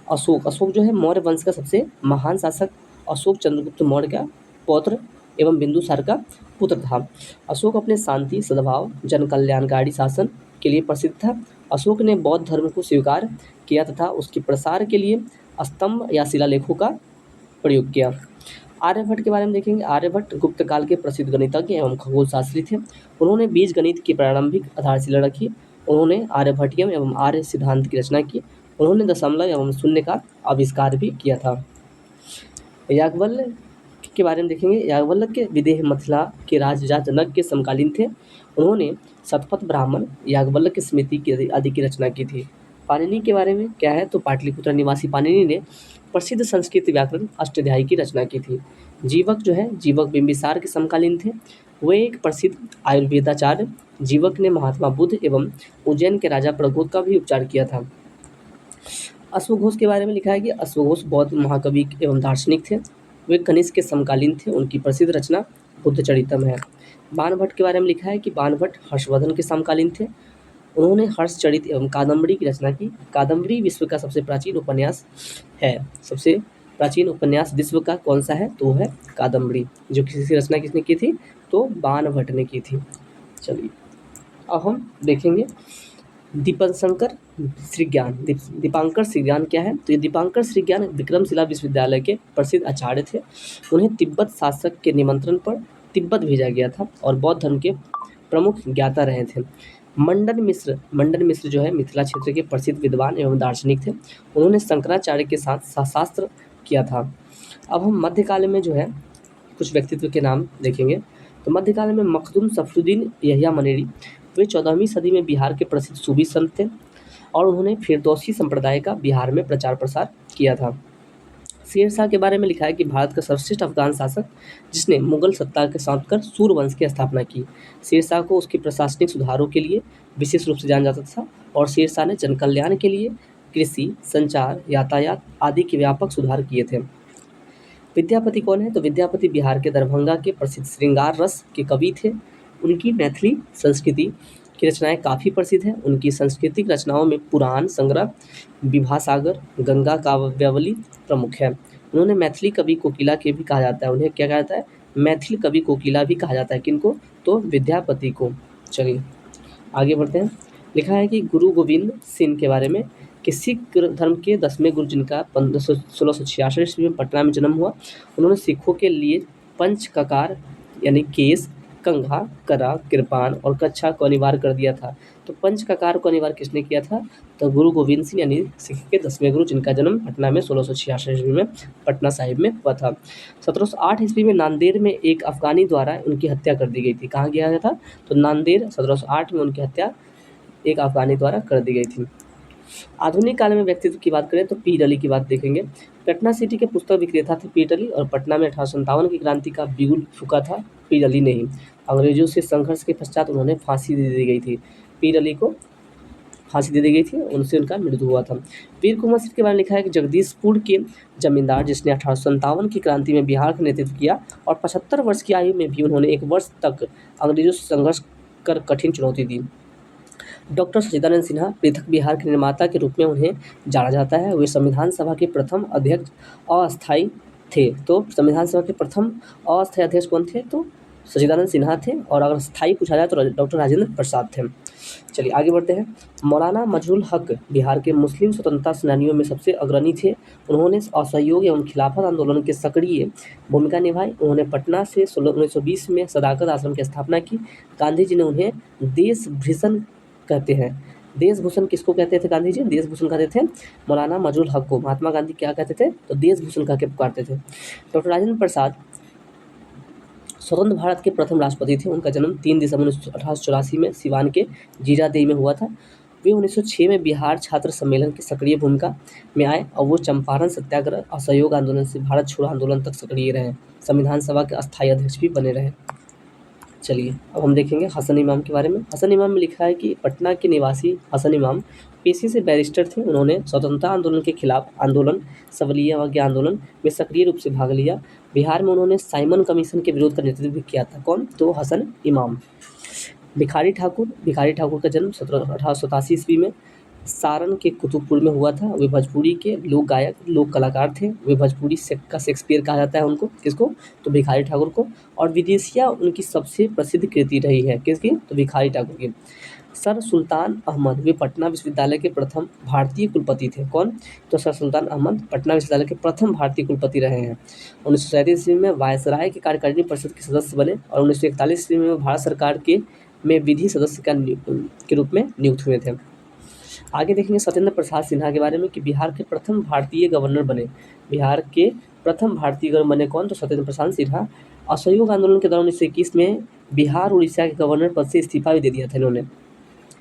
अशोक जो है मौर्य वंश का सबसे महान शासक। अशोक चंद्रगुप्त मौर्य का पौत्र एवं बिंदुसार का पुत्र था। अशोक अपने शांति, सद्भाव, जन कल्याणकारी शासन के लिए प्रसिद्ध था। अशोक ने बौद्ध धर्म को स्वीकार किया तथा उसके प्रसार के लिए स्तंभ या शिलालेखों का प्रयोग किया। आर्यभट्ट के बारे में देखेंगे। आर्यभट्ट गुप्त काल के प्रसिद्ध गणितज्ञ एवं खगोल शास्त्री थे। उन्होंने बीज गणित की प्रारंभिक आधारशिला रखी। उन्होंने आर्यभट्टियम एवं आर्य सिद्धांत की रचना की। उन्होंने दशमलव एवं शून्य का आविष्कार भी किया था। याज्ञवल्क्य के बारे में देखेंगे। याज्ञवल्क्य विदेह मिथिला के राजा जनक के समकालीन थे। उन्होंने शतपथ ब्राह्मण, याज्ञवल्क्य स्मृति आदि की रचना की थी। पाणिनि के बारे में क्या है? तो पाटलिपुत्र निवासी पाणिनि ने प्रसिद्ध संस्कृत व्याकरण अष्टाध्यायी की रचना की थी। जीवक बिंबिसार के समकालीन थे। वे एक प्रसिद्ध आयुर्वेदाचार्य। जीवक ने महात्मा बुद्ध एवं उज्जैन के राजा प्रघोत का भी उपचार किया था। अश्वघोष के बारे में लिखा है कि अश्वघोष बौद्ध महाकवि एवं दार्शनिक थे। वे कनिष्क के समकालीन थे। उनकी प्रसिद्ध रचना बुद्धचरितम है। बाणभट्ट के बारे में लिखा है कि बाणभट्ट हर्षवर्धन के समकालीन थे। उन्होंने हर्षचरित एवं कादम्बरी की रचना की। कादम्बरी विश्व का सबसे प्राचीन उपन्यास है। सबसे प्राचीन उपन्यास विश्व का कौन सा है? तो वो है कादम्बरी। जो किसी रचना किसने की थी? तो बाणभट्ट ने की थी। चलिए अब हम देखेंगे दीपांकर श्रीज्ञान क्या है? तो ये दीपांकर श्रीज्ञान विक्रमशिला विश्वविद्यालय के प्रसिद्ध आचार्य थे। उन्हें तिब्बत शासक के निमंत्रण पर तिब्बत भेजा गया था और बौद्ध धर्म के प्रमुख ज्ञाता रहे थे। मंडन मिश्र जो है मिथिला क्षेत्र के प्रसिद्ध विद्वान एवं दार्शनिक थे। उन्होंने शंकराचार्य के साथ शास्त्र किया था। अब हम मध्यकाल में जो है कुछ व्यक्तित्व के नाम देखेंगे। तो मध्यकाल में मखदूम सफरुद्दीन यहिया मनेरी, वे 14वीं सदी में बिहार के प्रसिद्ध सूफी संत थे और उन्होंने फिरदौसी संप्रदाय का बिहार में प्रचार प्रसार किया था। शेरशाह के बारे में लिखा है कि भारत का सर्वश्रेष्ठ अफगान शासक जिसने मुगल सत्ता के साथ कर सूर्यवंश की स्थापना की। शेरशाह को उसके प्रशासनिक सुधारों के लिए विशेष रूप से जाना जाता था और शेरशाह ने जन कल्याण के लिए कृषि, संचार, यातायात आदि के व्यापक सुधार किए थे। विद्यापति कौन है? तो विद्यापति बिहार के दरभंगा के प्रसिद्ध श्रृंगार रस के कवि थे। उनकी मैथिली संस्कृति की रचनाएं काफ़ी प्रसिद्ध हैं। उनकी सांस्कृतिक रचनाओं में पुराण संग्रह, विभासागर, गंगा काव्यावली प्रमुख है। उन्होंने मैथिली कवि कोकिला के भी कहा जाता है। उन्हें क्या कहा जाता है? मैथिली कवि कोकिला भी कहा जाता है। किनको? तो विद्यापति को। चलिए आगे बढ़ते हैं। लिखा है कि गुरु गोविंद सिंह के बारे में कि सिख धर्म के 10वें गुरु जिनका 1686 ईस्वी में पटना में जन्म हुआ। उन्होंने सिखों के लिए पंच ककार यानी केस, कंघा, करा, कृपाण और कच्छा को अनिवार्य कर दिया था। तो पंच ककार को अनिवार्य किसने किया था? तो गुरु गोविंद सिंह यानी सिख के 10वें गुरु जिनका जन्म पटना में 1686 ईस्वी में पटना साहिब में हुआ था। 1708 ईस्वी में नांदेड़ में एक अफगानी द्वारा उनकी हत्या कर दी गई थी। कहाँ किया गया था? तो नांदेड़ 1708 में उनकी हत्या एक अफगानी द्वारा कर दी गई थी। आधुनिक काल में व्यक्तित्व की बात करें तो पीर अली की बात देखेंगे। पटना सिटी के पुस्तक विक्रेता थे पीर अली और पटना में 1857 की क्रांति का बिगुल फूंका था पीर अली ने ही। अंग्रेजों से संघर्ष के पश्चात उन्होंने फांसी दे दी गई थी। पीर अली को फांसी दे दी गई थी, उनसे उनका मृत्यु हुआ था। वीर कुँवर सिंह के बारे में लिखा है कि जगदीशपुर के जमींदार जिसने 1857 की क्रांति में बिहार का नेतृत्व किया और 75 वर्ष की आयु में भी उन्होंने 1 वर्ष तक अंग्रेजों से संघर्ष कर कठिन चुनौती दी। डॉक्टर सच्चिदानंद सिन्हा पृथक बिहार के निर्माता के रूप में उन्हें जाना जाता है। वे संविधान सभा के प्रथम अध्यक्ष अस्थायी थे। तो संविधान सभा के प्रथम अस्थायी अध्यक्ष कौन थे? तो सच्चिदानंद सिन्हा थे। और अगर स्थायी पूछा जाए तो डॉक्टर राजेंद्र प्रसाद थे। चलिए आगे बढ़ते हैं। मौलाना मजरुल हक बिहार के मुस्लिम स्वतंत्रता सेनानियों में सबसे अग्रणी थे। उन्होंने असहयोग एवं खिलाफत आंदोलन के सक्रिय भूमिका निभाई। उन्होंने पटना से 1920 में सदाकत आश्रम की स्थापना की। गांधी जी ने उन्हें देश भूषण कहते हैं। देशभूषण किसको कहते थे गांधी जी? देशभूषण कहते थे मौलाना मजरुल हक को। महात्मा गांधी क्या कहते थे? तो देशभूषण कह के पुकारते थे। डॉक्टर राजेंद्र प्रसाद स्वतंत्र भारत के प्रथम राष्ट्रपति थे। उनका जन्म 3 दिसंबर 1884 में सिवान के जीरादेई में हुआ था। वे 1906 में बिहार छात्र सम्मेलन की सक्रिय भूमिका में आए और वो चंपारण सत्याग्रह, असहयोग आंदोलन से भारत छोड़ो आंदोलन तक सक्रिय रहे। संविधान सभा के अस्थायी अध्यक्ष भी बने रहे। चलिए अब हम देखेंगे हसन इमाम के बारे में। हसन इमाम में लिखा है कि पटना के निवासी हसन इमाम पेशे से बैरिस्टर थे। उन्होंने स्वतंत्रता आंदोलन के खिलाफ आंदोलन, सबलिया अवज्ञा आंदोलन में सक्रिय रूप से भाग लिया। बिहार में उन्होंने साइमन कमीशन के विरोध का नेतृत्व भी किया था। कौन? तो हसन इमाम। भिखारी ठाकुर का जन्म 1887 ईस्वी में सारण के कुतुबपुर में हुआ था। वे भोजपुरी के लोक गायक, लोक कलाकार थे। वे भोजपुरी का शेक्सपियर कहा जाता है उनको। किसको? तो भिखारी ठाकुर को। और विदेशिया उनकी सबसे प्रसिद्ध कृति रही है। किसकी? तो भिखारी ठाकुर की। सर सुल्तान अहमद वे पटना विश्वविद्यालय के प्रथम भारतीय कुलपति थे। कौन? तो सर सुल्तान अहमद पटना विश्वविद्यालय के प्रथम भारतीय कुलपति रहे हैं। 1937 ईस्वी में वायसराय की कार्यकारिणी परिषद के सदस्य बने और 1941 ईस्वी में भारत सरकार में विधि सदस्य के रूप में नियुक्त हुए थे। आगे देखेंगे सत्येंद्र प्रसाद सिन्हा के बारे में कि बिहार के प्रथम भारतीय गवर्नर बने। बिहार के प्रथम भारतीय गवर्नर बने कौन? तो सत्येंद्र प्रसाद सिन्हा। असहयोग आंदोलन के दौरान 1921 में बिहार उड़ीसा के गवर्नर पद से इस्तीफा भी दे दिया था इन्होंने।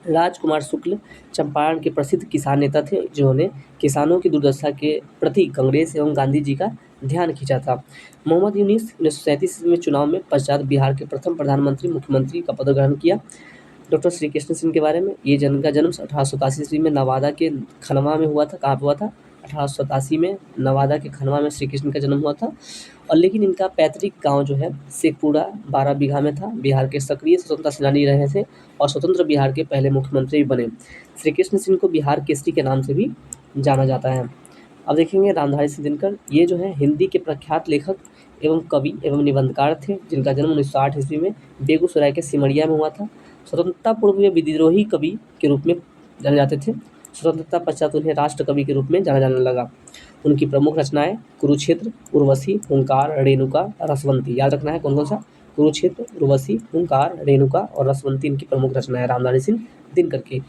राजकुमार शुक्ल चंपारण के प्रसिद्ध किसान नेता थे जिन्होंने किसानों की दुर्दशा के प्रति कांग्रेस एवं गांधी जी का ध्यान खींचा था। मोहम्मद यूनुस 1937 में चुनाव में पश्चात बिहार के प्रथम प्रधानमंत्री मुख्यमंत्री का पद ग्रहण किया। डॉक्टर श्री कृष्ण सिंह के बारे में, ये का जन्म 1887 ईस्वी में नवादा के खनवा में हुआ था। कहाँ पे हुआ था? 1887 में नवादा के खनवा में श्री कृष्ण का जन्म हुआ था। और लेकिन इनका पैतृक गांव जो है शेखपुरा 12 बीघा में था। बिहार के सक्रिय स्वतंत्रता सेनानी रहे थे और स्वतंत्र बिहार के पहले मुख्यमंत्री भी बने। श्री कृष्ण सिंह को बिहार केसरी के नाम से भी जाना जाता है। अब देखेंगे रामधारी सिंह दिनकर। ये जो है हिंदी के प्रख्यात लेखक एवं कवि एवं निबंधकार थे जिनका जन्म 1908 ईस्वी में बेगूसराय के सिमरिया में हुआ था। स्वतंत्रता पूर्व में विद्रोही कवि के रूप में जाने जाते थे। स्वतंत्रता पश्चात उन्हें राष्ट्र कवि के रूप में जाना जाने लगा। उनकी प्रमुख रचनाएं कुरुक्षेत्र, उर्वशी, हुंकार, रेणुका, रसवंती। याद रखना है कौन कौन सा? कुरुक्षेत्र, उर्वशी, हुंकार, रेणुका और रसवंती इनकी प्रमुख रचनाएं रामधारी सिंह दिनकर की।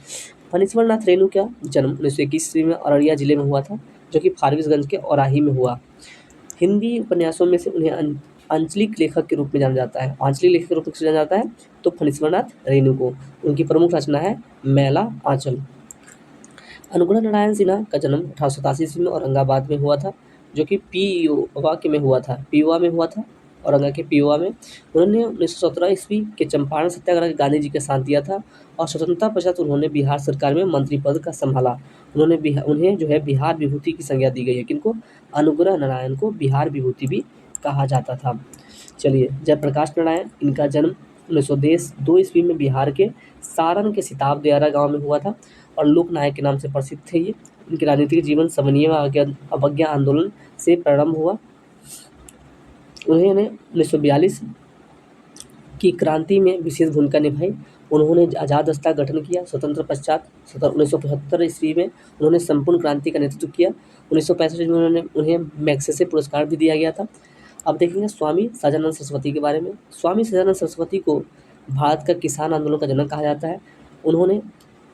फणीश्वर नाथ रेणु का जन्म 1921 ईस्वी में अररिया जिले में हुआ था जो कि फारबिसगंज के औराही में हुआ। हिंदी उपन्यासों में से उन्हें आंचलिक लेखक के रूप में जाना जाता है। आंचलिक लेखक के रूप में जाना जाता है तो फणीश्वर नाथ रेणु को। उनकी प्रमुख रचना है मैला आंचल। अनुग्रह नारायण सिन्हा का जन्म 1887 ईस्वी में औरंगाबाद में हुआ था जो कि पीओवा के में हुआ था। पीओवा में हुआ था औरंगा के पीओवा में। उन्होंने 1917 ईस्वी के चंपारण सत्याग्रह गांधी जी का साथ दिया था और स्वतंत्रता पश्चात उन्होंने बिहार सरकार में मंत्री पद का संभाला। उन्हें जो है बिहार विभूति की संज्ञा दी गई है। किनको? अनुग्रह नारायण को बिहार विभूति भी कहा जाता था। चलिए जयप्रकाश नारायण, इनका जन्म 1902 ईस्वी में बिहार के सारण के सिताब दियारा गाँव में हुआ था और लोकनायक के नाम से प्रसिद्ध थे ये। इनके राजनीतिक जीवन समन्वय अवज्ञा आंदोलन से प्रारंभ हुआ। उन्होंने 1942 की क्रांति में विशेष भूमिका निभाई। उन्होंने आज़ाद दस्ता गठन किया। स्वतंत्र पश्चात 1975 ईस्वी में उन्होंने संपूर्ण क्रांति का नेतृत्व किया। 1965 में उन्हें मैग्सेसे पुरस्कार भी दिया गया था। अब देखेंगे स्वामी सदानंद सरस्वती के बारे में। स्वामी सदानंद सरस्वती को भारत का किसान आंदोलन का जनक कहा जाता है। उन्होंने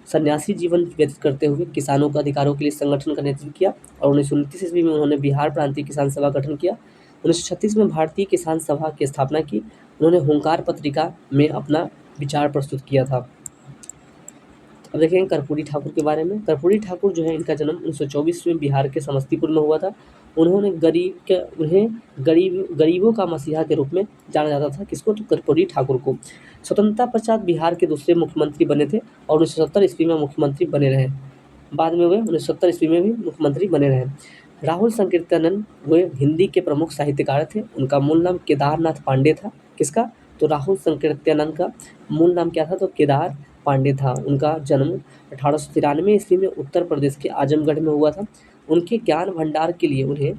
सन्यासी जीवन व्यतीत करते हुए किसानों के अधिकारों के लिए संगठन का नेतृत्व किया और 1929 ईस्वी में उन्होंने बिहार प्रांतीय किसान सभा का गठन किया। 1936 में भारतीय किसान सभा की स्थापना की। उन्होंने हुंकार पत्रिका में अपना विचार प्रस्तुत किया था। अब देखेंगे कर्पूरी ठाकुर के बारे में। कर्पूरी ठाकुर जो है इनका जन्म 1924 में बिहार के समस्तीपुर में हुआ था। उन्हें गरीबों का मसीहा के रूप में जाना जाता था। किसको? तो कर्पूरी ठाकुर को। स्वतंत्रता पश्चात बिहार के दूसरे मुख्यमंत्री बने थे और 1970 ईस्वी में मुख्यमंत्री बने रहे। बाद में वे 1970 ईस्वी में भी मुख्यमंत्री बने रहे। राहुल संकीर्तनन वे हिंदी के प्रमुख साहित्यकार थे। उनका मूल नाम केदारनाथ पांडे था। किसका? तो राहुल संकीर्तनन का मूल नाम क्या था? तो केदार पांडे था। उनका जन्म 1893 ईस्वी में उत्तर प्रदेश के आजमगढ़ में हुआ था। उनके ज्ञान भंडार के लिए उन्हें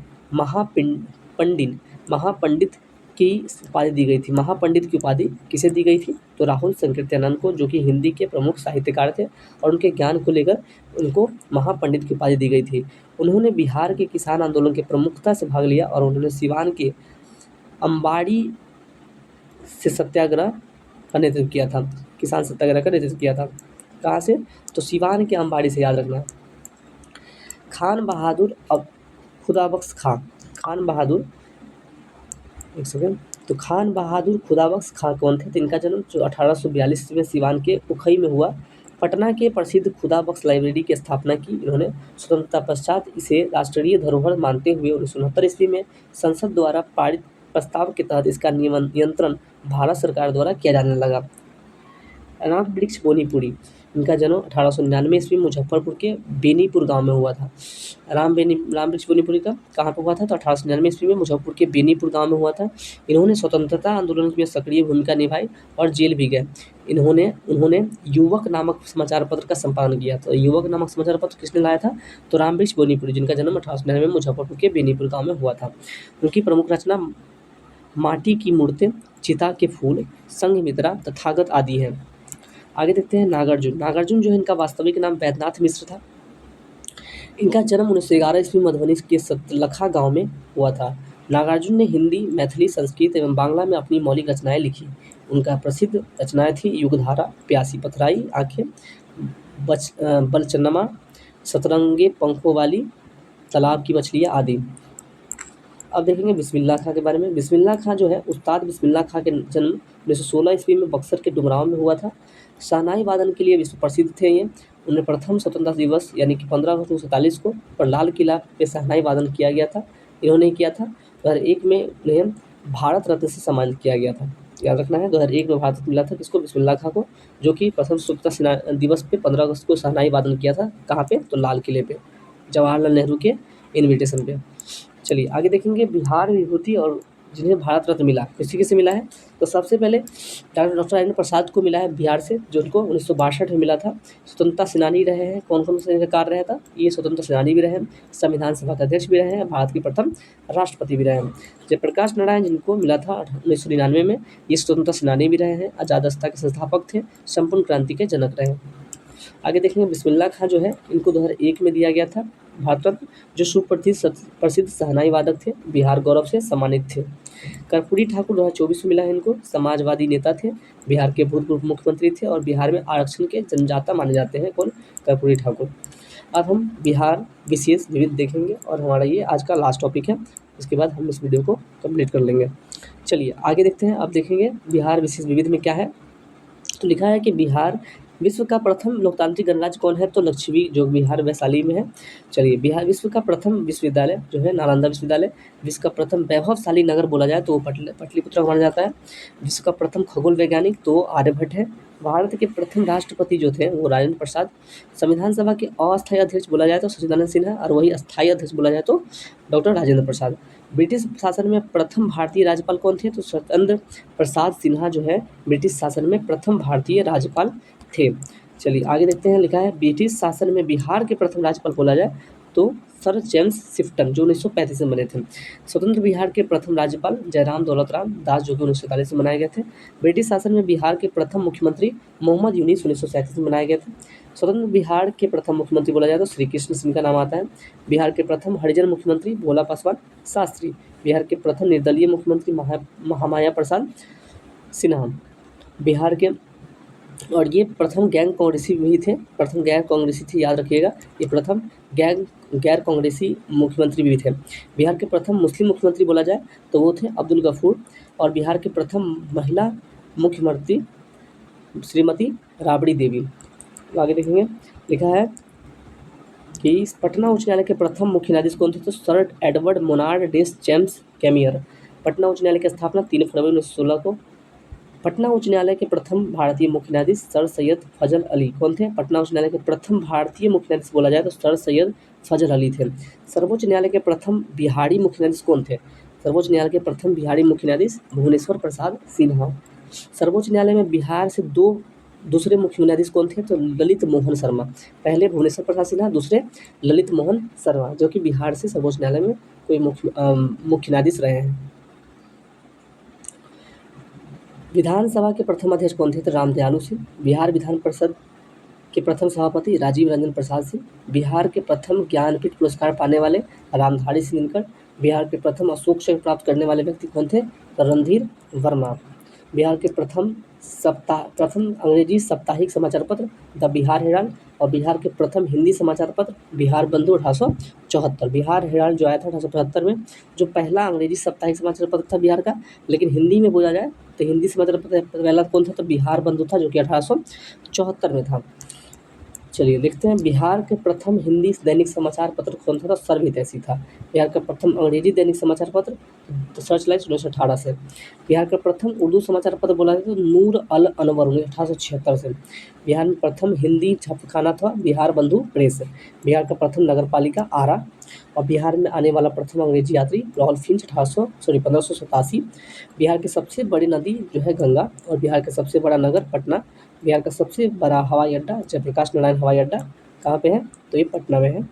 महापंडित की उपाधि दी गई थी। महापंडित की उपाधि किसे दी गई थी? तो राहुल संकीर्तनन को, जो कि हिंदी के प्रमुख साहित्यकार थे और उनके ज्ञान को लेकर उनको महापंडित की उपाधि दी गई थी। उन्होंने बिहार के किसान आंदोलन के प्रमुखता से भाग लिया और उन्होंने सिवान के अम्बाड़ी से सत्याग्रह का नेतृत्व किया था। किसान सत्याग्रह का नेतृत्व किया था। कहाँ से? तो सिवान के अम्बाड़ी से, याद रखना। खान बहादुर अब खुदाबख्श खां, खान बहादुर, एक सेकेंड, तो खान बहादुर खुदाबख्श खां कौन थे? तो इनका जन्म 1842 में सिवान के उखई में हुआ। पटना के प्रसिद्ध खुदाबख्श लाइब्रेरी की स्थापना की इन्होंने। स्वतंत्रता पश्चात इसे राष्ट्रीय धरोहर मानते हुए 1969 ईस्वी में संसद द्वारा पारित प्रस्ताव के तहत इसका नियंत्रण भारत सरकार द्वारा किया जाने लगा। राम वृक्ष बोनीपुरी, इनका जन्म 1899 ईस्वी में मुजफ्फरपुर के बेनीपुर गांव में हुआ था। राम वृक्ष बोनीपुरी का कहाँ पर हुआ था? तो 1899 ईस्वी में मुजफ्फरपुर के बेनीपुर गांव में हुआ था। इन्होंने स्वतंत्रता आंदोलन में सक्रिय भूमिका निभाई और जेल भी गए। उन्होंने युवक नामक समाचार पत्र का संपादन किया। तो युवक नामक समाचार पत्र किसने लाया था? तो राम वृक्ष बोनीपुरी, जिनका जन्म 1899 में मुजफ्फरपुर के बेनीपुर गाँव में हुआ था। उनकी प्रमुख रचना माटी की मूर्तें, चिता के फूल, संघमित्रा, तथागत आदि है। आगे देखते हैं नागार्जुन। नागार्जुन जो है इनका वास्तविक नाम वैद्यनाथ मिश्र था। इनका जन्म 1911 ईस्वी मधुबनी के सतलखा गांव में हुआ था। नागार्जुन ने हिंदी, मैथिली, संस्कृत एवं बांग्ला में अपनी मौलिक रचनाएं लिखी। उनका प्रसिद्ध रचनाएं थी युगधारा, प्यासी पथराई आंखें, बलचनमा, सतरंगे पंखों वाली, तालाब की मछलियाँ आदि। अब देखेंगे बिस्मिल्लाह खां के बारे में। बिस्मिल्लाह खां जो है, उस्ताद बिस्मिल्लाह खां के जन्म 1916 ईस्वी में बक्सर के डुमरांव में हुआ था। शहनाई वादन के लिए विश्व प्रसिद्ध थे ये। उन्हें प्रथम स्वतंत्रता दिवस यानी कि 15 अगस्त 1947 को पर लाल किला पे शहनाई वादन किया गया था। इन्होंने किया था। 2001 में उन्हें भारत रत्न से सम्मानित किया गया था। याद रखना है, 2001 में भारत रत्न मिला था किसको? बिस्मिल्लाह खां को, जो कि प्रथम स्वतंत्रता दिवस पे 15 अगस्त को शहनाई वादन किया था। कहाँ पे? तो लाल किले पे, जवाहरलाल नेहरू के इन्विटेशन पे। चलिए आगे देखेंगे बिहार विभूति और जिन्हें भारत रत्न मिला, किसी मिला है? तो सबसे पहले डॉक्टर राजेंद्र प्रसाद को मिला है बिहार से, जो उनको 1962 में मिला था। स्वतंत्रता सेनानी रहे हैं। कौन कौन से इनका कार्य रहा था? ये स्वतंत्रता सेनानी भी रहे हैं, संविधान सभा के अध्यक्ष भी रहे हैं, भारत के प्रथम राष्ट्रपति भी रहे हैं। जयप्रकाश नारायण जिनको मिला था 1999 में, ये स्वतंत्रता सेनानी भी रहे हैं, आज़ाद रास्ता के संस्थापक थे, संपूर्ण क्रांति के जनक रहे। आगे देखेंगे बिस्मिल्लाह खां जो है इनको 2001 में दिया गया था भारत रत्न, जो सुप्रसिद्ध शहनाई वादक थे, बिहार गौरव से सम्मानित थे। कर्पूरी ठाकुर 2024 में मिला है इनको। समाजवादी नेता थे, बिहार के भूतपूर्व मुख्यमंत्री थे और बिहार में आरक्षण के जन्मदाता माने जाते हैं। कौन? कर्पूरी ठाकुर। अब हम बिहार विशेष विविध देखेंगे और हमारा ये आज का लास्ट टॉपिक है। इसके बाद हम इस वीडियो को कंप्लीट कर लेंगे। चलिए आगे देखते हैं। अब देखेंगे बिहार विशेष विविध में क्या है। तो लिखा है कि बिहार विश्व का प्रथम लोकतांत्रिक गणराज्य कौन है? तो लक्षद्वीप, जो बिहार वैशाली में है। चलिए, बिहार विश्व का प्रथम विश्वविद्यालय जो है नालंदा विश्वविद्यालय। विश्व का प्रथम वैभवशाली नगर बोला जाए तो वो पाटलिपुत्र माना जाता है। विश्व का प्रथम खगोल वैज्ञानिक तो आर्यभट्ट है। भारत के प्रथम राष्ट्रपति जो थे वो राजेंद्र प्रसाद। संविधान सभा के अस्थायी अध्यक्ष बोला जाए तो सच्चिदानंद सिन्हा, और वही अस्थायी अध्यक्ष बोला जाए तो डॉक्टर राजेंद्र प्रसाद। ब्रिटिश शासन में प्रथम भारतीय राज्यपाल कौन थे? तो सत्येंद्र प्रसाद सिन्हा जो है ब्रिटिश शासन में प्रथम भारतीय राज्यपाल थे। चलिए आगे देखते हैं। लिखा है ब्रिटिश शासन में बिहार के प्रथम राज्यपाल बोला जाए तो सर जेम्स शिफ्टन, जो 1935 में बने थे। स्वतंत्र बिहार के प्रथम राज्यपाल जयराम दौलतराम दास, जो कि 1947 में बनाए गए थे। ब्रिटिश शासन में बिहार के प्रथम मुख्यमंत्री मोहम्मद यूनिस 1937 में बनाए गए थे। स्वतंत्र बिहार के प्रथम मुख्यमंत्री बोला जाए तो श्री कृष्ण सिंह का नाम आता है। बिहार के प्रथम हरिजन मुख्यमंत्री भोला पासवान शास्त्री। बिहार के प्रथम निर्दलीय मुख्यमंत्री महामाया प्रसाद सिन्हा। बिहार के, और ये प्रथम गैर कांग्रेसी भी थे, प्रथम गैर कांग्रेसी थे, याद रखिएगा, ये प्रथम गैर कांग्रेसी मुख्यमंत्री भी थे। बिहार के प्रथम मुस्लिम मुख्यमंत्री बोला जाए तो वो थे अब्दुल गफूर। और बिहार के प्रथम महिला मुख्यमंत्री श्रीमती राबड़ी देवी। आगे देखेंगे, लिखा है कि पटना उच्च न्यायालय के प्रथम मुख्य न्यायाधीश कौन थे? तो सर एडवर्ड मोनार्ड डेस जेम्स कैमियर। पटना उच्च न्यायालय की स्थापना 3 फरवरी 1916 को। पटना उच्च न्यायालय के प्रथम भारतीय मुख्य न्यायाधीश सर सैयद फजल अली कौन थे? पटना उच्च न्यायालय के प्रथम भारतीय मुख्य न्यायाधीश बोला जाए तो सर सैयद फजल अली थे। सर्वोच्च न्यायालय के प्रथम बिहारी मुख्य न्यायाधीश कौन थे? सर्वोच्च न्यायालय के प्रथम बिहारी मुख्य न्यायाधीश भुवनेश्वर प्रसाद सिन्हा। सर्वोच्च न्यायालय में बिहार से दूसरे मुख्य न्यायाधीश कौन थे? तो ललित मोहन शर्मा। पहले भुवनेश्वर प्रसाद सिन्हा, दूसरे ललित मोहन शर्मा, जो कि बिहार से सर्वोच्च न्यायालय में कोई मुख्य न्यायाधीश रहे हैं। विधानसभा के प्रथम अध्यक्ष कौन थे? तो रामदयालु सिंह। बिहार विधान परिषद के प्रथम सभापति राजीव रंजन प्रसाद सिंह। बिहार के प्रथम ज्ञानपीठ पुरस्कार पाने वाले रामधारी सिंह दिनकर। बिहार के प्रथम अशोक चक्र प्राप्त करने वाले व्यक्ति कौन थे? तो रणधीर वर्मा। बिहार के प्रथम अंग्रेजी साप्ताहिक समाचार पत्र द बिहार हेराल्ड। और बिहार के प्रथम हिंदी समाचार पत्र बिहार बंधु 1874। बिहार हेराल्ड जो आया था 1875 में, जो पहला अंग्रेजी साप्ताहिक समाचार पत्र था बिहार का, लेकिन हिंदी में बोला जाए तो हिंदी समाचार पत्र पहला कौन था? तो बिहार बंधु था, जो कि 1874 में था। चलिए देखते हैं, बिहार के प्रथम हिंदी दैनिक समाचार पत्र कौन था? तो सर्वहितैषी था। बिहार का प्रथम अंग्रेजी दैनिक समाचार पत्र तो सर्चलाइट 1918 से। बिहार का प्रथम उर्दू समाचार पत्र बोला जाए तो नूर अल अनवर 1876 से। बिहार में प्रथम हिंदी छापाखाना था बिहार बंधु प्रेस। बिहार का प्रथम नगर पालिका आरा। और बिहार में आने वाला प्रथम अंग्रेजी यात्री रॉल्फ फिंच 1587। बिहार की सबसे बड़ी नदी जो है गंगा। और बिहार का सबसे बड़ा नगर पटना। बिहार का सबसे बड़ा हवाई अड्डा जयप्रकाश नारायण हवाई अड्डा कहाँ पे है? तो ये पटना में है।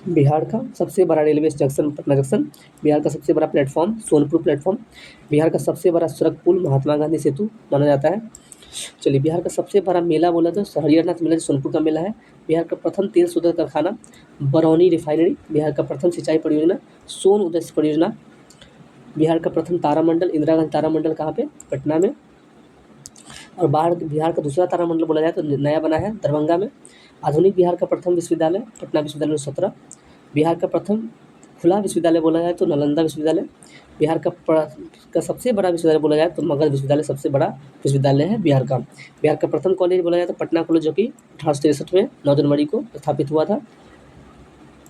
बिहार का सबसे बड़ा railway junction Patna junction. Bihar का सबसे बड़ा प्लेटफॉर्म सोनपुर प्लेटफॉर्म। बिहार का सबसे बड़ा सड़क पुल महात्मा गांधी सेतु माना जाता है। चलिए, बिहार का सबसे बड़ा मेला बोला तो हरिहरनाथ मेला जो सोनपुर का मेला है। बिहार का प्रथम तेल शोधक कारखाना बरौनी रिफाइनरी। बिहार का प्रथम सिंचाई परियोजना सोन उदय परियोजना। बिहार का प्रथम तारामंडल इंदिरा गांधी तारामंडल कहाँ पे? पटना में। और बिहार का दूसरा तारामंडल बोला जाए तो नया बना है दरभंगा में। आधुनिक बिहार का प्रथम विश्वविद्यालय पटना विश्वविद्यालय 1917। बिहार का प्रथम खुला विश्वविद्यालय बोला जाए तो नालंदा विश्वविद्यालय। बिहार का सबसे बड़ा विश्वविद्यालय बोला जाए तो मगध विश्वविद्यालय सबसे बड़ा विश्वविद्यालय है बिहार का। बिहार का प्रथम कॉलेज बोला जाए तो पटना कॉलेज, जो कि 1863 में 9 जनवरी को स्थापित हुआ था।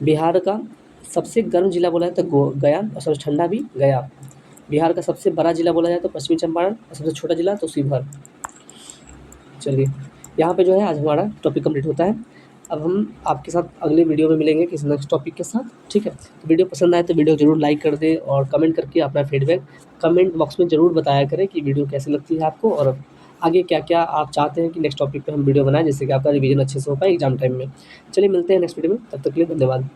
बिहार का सबसे गर्म जिला बोला जाए तो गया, और सबसे ठंडा भी गया। बिहार का सबसे बड़ा जिला बोला जाए तो पश्चिमी चंपारण, और सबसे छोटा जिला तो शिवहर। चलिए, यहाँ पे जो है आज हमारा टॉपिक कंप्लीट होता है। अब हम आपके साथ अगले वीडियो में मिलेंगे किसी नेक्स्ट टॉपिक के साथ, ठीक है? तो वीडियो पसंद आए तो वीडियो ज़रूर लाइक कर दें और कमेंट करके अपना फीडबैक कमेंट बॉक्स में ज़रूर बताया करें कि वीडियो कैसी लगती है आपको, और आगे क्या-क्या आप चाहते हैं कि नेक्स्ट टॉपिक पे हम वीडियो बनाएँ, जिससे कि आपका रिवीजन अच्छे से हो पाए एग्जाम टाइम में। चलिए, मिलते हैं नेक्स्ट वीडियो में, तब तक के लिए धन्यवाद।